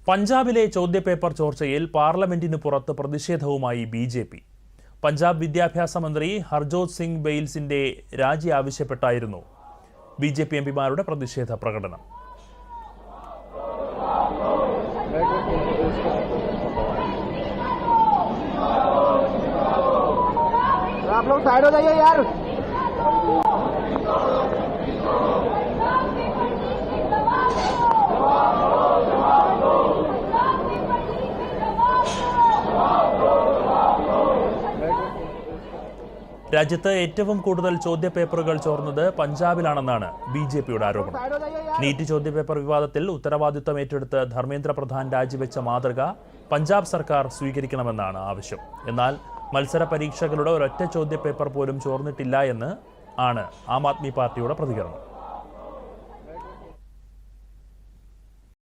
പഞ്ചാബിലെ ചോദ്യപേപ്പർ ചോർച്ചയിൽ പാർലമെന്റിന് പുറത്ത് പ്രതിഷേധവുമായി ബി.ജെ.പി. പഞ്ചാബ് വിദ്യാഭ്യാസ മന്ത്രി ഹർജോത് സിംഗ് ബെയിൽസിന്റെ രാജി ആവശ്യപ്പെട്ടായിരുന്നു ബി.ജെ.പി. എംപിമാരുടെ പ്രതിഷേധ പ്രകടനം. आप लोग साइड हो जाइए यार। രാജ്യത്ത് ഏറ്റവും കൂടുതൽ ചോദ്യപേപ്പറുകൾ ചോർന്നത് പഞ്ചാബിലാണെന്നാണ് ബി.ജെ.പിയുടെ ആരോപണം. നീറ്റ് ചോദ്യപേപ്പർ വിവാദത്തിൽ ഉത്തരവാദിത്തം ഏറ്റെടുത്ത് ധർമ്മേന്ദ്ര പ്രധാൻ രാജിവെച്ച മാതൃക പഞ്ചാബ് സർക്കാർ സ്വീകരിക്കണമെന്നാണ് ആവശ്യം. എന്നാൽ മത്സര പരീക്ഷകളുടെ ഒരൊറ്റ ചോദ്യപേപ്പർ പോലും ചോർന്നിട്ടില്ല എന്ന് ആണ് ആം ആദ്മി പാർട്ടിയുടെ പ്രതികരണം.